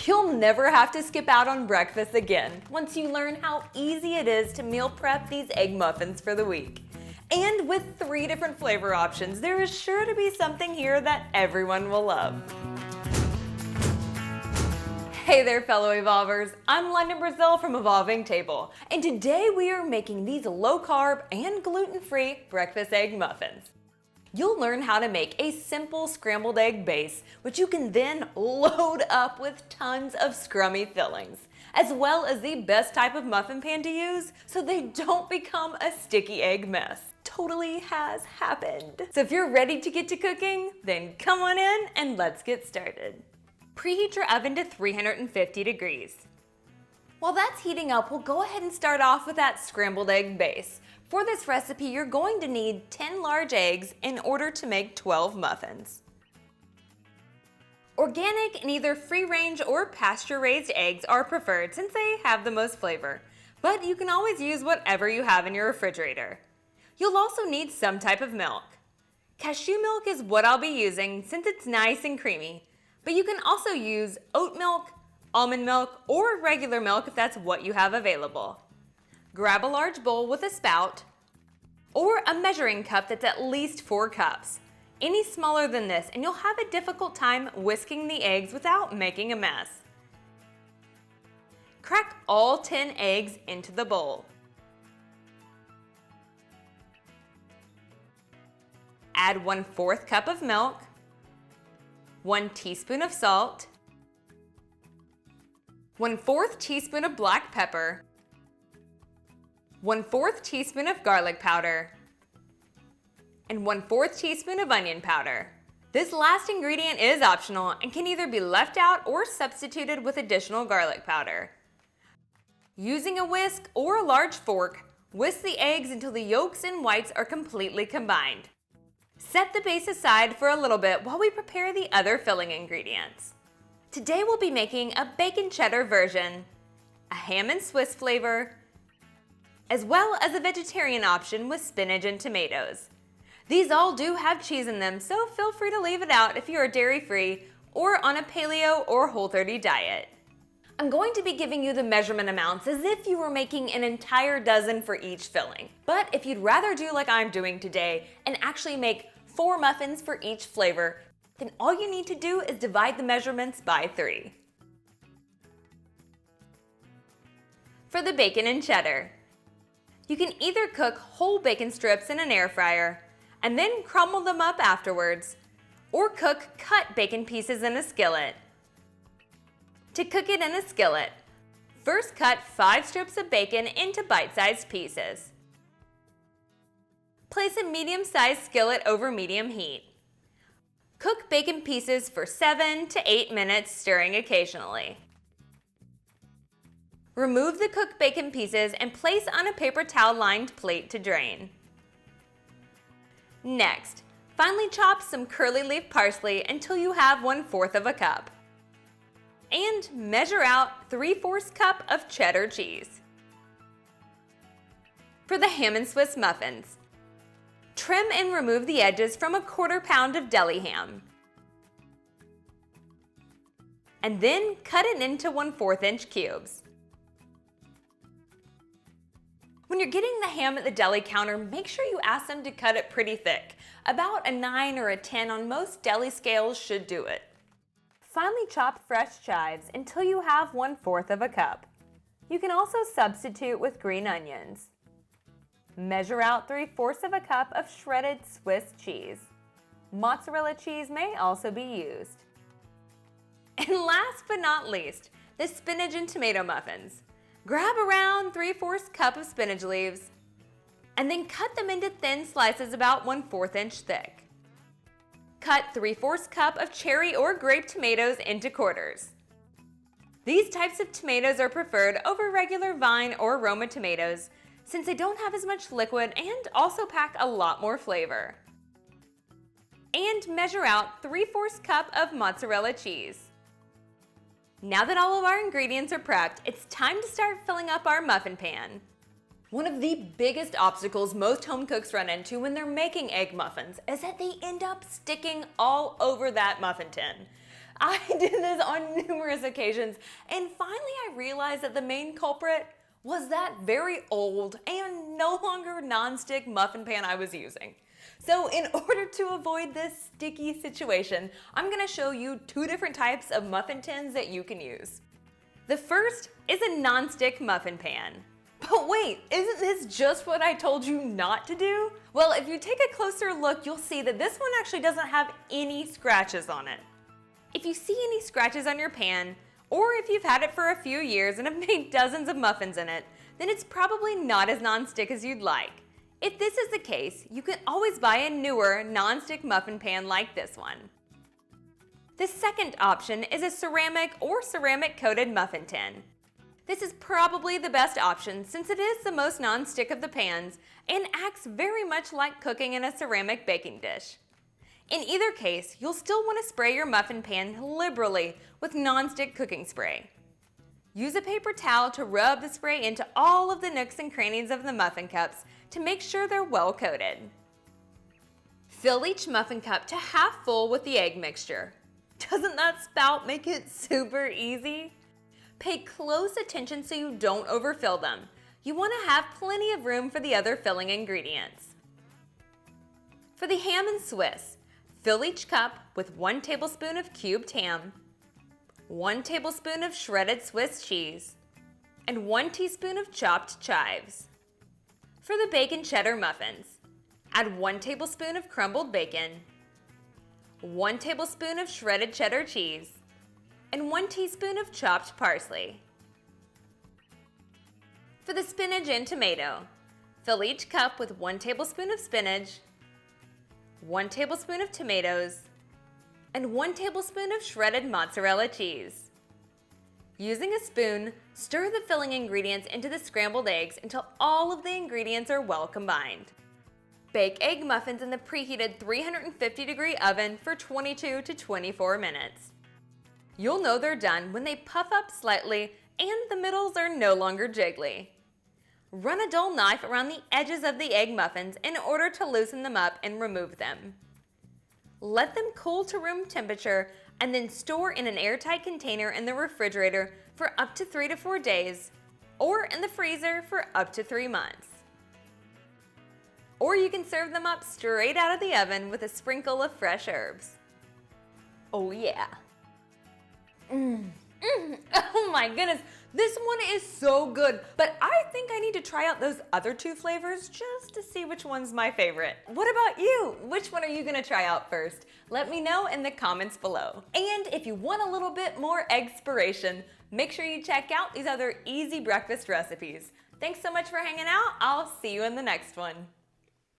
You'll never have to skip out on breakfast again once you learn how easy it is to meal prep these egg muffins for the week. And with 3 different flavor options, there is sure to be something here that everyone will love. Hey there, fellow evolvers. I'm London Brazil from Evolving Table, and today we are making these low-carb and gluten-free breakfast egg muffins. You'll learn how to make a simple scrambled egg base, which you can then load up with tons of scrummy fillings, as well as the best type of muffin pan to use so they don't become a sticky egg mess. Totally has happened. So if you're ready to get to cooking, then come on in and let's get started. Preheat your oven to 350 degrees. While that's heating up, we'll go ahead and start off with that scrambled egg base. For this recipe, you're going to need 10 large eggs in order to make 12 muffins. Organic and either free-range or pasture-raised eggs are preferred since they have the most flavor, but you can always use whatever you have in your refrigerator. You'll also need some type of milk. Cashew milk is what I'll be using since it's nice and creamy, but you can also use oat milk, almond milk, or regular milk if that's what you have available. Grab a large bowl with a spout or a measuring cup that's at least 4 cups. Any smaller than this and you'll have a difficult time whisking the eggs without making a mess. Crack all 10 eggs into the bowl. Add 1/4 cup of milk, 1 teaspoon of salt, 1/4 teaspoon of black pepper, 1/4 teaspoon of garlic powder, and 1/4 teaspoon of onion powder. This last ingredient is optional and can either be left out or substituted with additional garlic powder. Using a whisk or a large fork, whisk the eggs until the yolks and whites are completely combined. Set the base aside for a little bit while we prepare the other filling ingredients. Today we'll be making a bacon cheddar version, a ham and Swiss flavor, as well as a vegetarian option with spinach and tomatoes. These all do have cheese in them, so feel free to leave it out if you are dairy-free or on a paleo or Whole30 diet. I'm going to be giving you the measurement amounts as if you were making an entire dozen for each filling. But if you'd rather do like I'm doing today and actually make 4 muffins for each flavor, then all you need to do is divide the measurements by 3. For the bacon and cheddar, you can either cook whole bacon strips in an air fryer and then crumble them up afterwards, or cook cut bacon pieces in a skillet. To cook it in a skillet, first cut 5 strips of bacon into bite-sized pieces. Place a medium-sized skillet over medium heat. Cook bacon pieces for 7 to 8 minutes, stirring occasionally. Remove the cooked bacon pieces and place on a paper towel-lined plate to drain. Next, finely chop some curly leaf parsley until you have 1/4 cup. And measure out 3/4 cup of cheddar cheese. For the ham and Swiss muffins, trim and remove the edges from 1/4 pound of deli ham. And then cut it into 1/4 inch cubes. When you're getting the ham at the deli counter, make sure you ask them to cut it pretty thick. About a 9 or a 10 on most deli scales should do it. Finely chop fresh chives until you have 1/4 cup. You can also substitute with green onions. Measure out 3/4 cup of shredded Swiss cheese. Mozzarella cheese may also be used. And last but not least, the spinach and tomato muffins. Grab around 3/4 cup of spinach leaves and then cut them into thin slices about 1/4 inch thick. Cut 3/4 cup of cherry or grape tomatoes into quarters. These types of tomatoes are preferred over regular vine or Roma tomatoes since they don't have as much liquid and also pack a lot more flavor. And measure out 3/4 cup of mozzarella cheese. Now that all of our ingredients are prepped, it's time to start filling up our muffin pan. One of the biggest obstacles most home cooks run into when they're making egg muffins is that they end up sticking all over that muffin tin. I did this on numerous occasions, and finally I realized that the main culprit was that very old and no longer non-stick muffin pan I was using. So in order to avoid this sticky situation, I'm going to show you two different types of muffin tins that you can use. The first is a non-stick muffin pan. But wait, isn't this just what I told you not to do? Well, if you take a closer look, you'll see that this one actually doesn't have any scratches on it. If you see any scratches on your pan, or if you've had it for a few years and have made dozens of muffins in it, then it's probably not as non-stick as you'd like. If this is the case, you can always buy a newer non-stick muffin pan like this one. The second option is a ceramic or ceramic coated muffin tin. This is probably the best option since it is the most non-stick of the pans and acts very much like cooking in a ceramic baking dish. In either case, you'll still want to spray your muffin pan liberally with non-stick cooking spray. Use a paper towel to rub the spray into all of the nooks and crannies of the muffin cups to make sure they're well coated. Fill each muffin cup to half full with the egg mixture. Doesn't that spout make it super easy? Pay close attention so you don't overfill them. You want to have plenty of room for the other filling ingredients. For the ham and Swiss, fill each cup with 1 tablespoon of cubed ham, 1 tablespoon of shredded Swiss cheese, and 1 teaspoon of chopped chives. For the bacon cheddar muffins, add 1 tablespoon of crumbled bacon, 1 tablespoon of shredded cheddar cheese, and 1 teaspoon of chopped parsley. For the spinach and tomato, fill each cup with 1 tablespoon of spinach, 1 tablespoon of tomatoes, and 1 tablespoon of shredded mozzarella cheese. Using a spoon, stir the filling ingredients into the scrambled eggs until all of the ingredients are well combined. Bake egg muffins in the preheated 350-degree oven for 22 to 24 minutes. You'll know they're done when they puff up slightly and the middles are no longer jiggly. Run a dull knife around the edges of the egg muffins in order to loosen them up and remove them. Let them cool to room temperature and then store in an airtight container in the refrigerator for up to 3 to 4 days, or in the freezer for up to 3 months. Or you can serve them up straight out of the oven with a sprinkle of fresh herbs. Oh yeah. Oh my goodness, this one is so good, but I think I need to try out those other two flavors just to see which one's my favorite. What about you? Which one are you gonna try out first? Let me know in the comments below. And if you want a little bit more egg-spiration, make sure you check out these other easy breakfast recipes. Thanks so much for hanging out. I'll see you in the next one.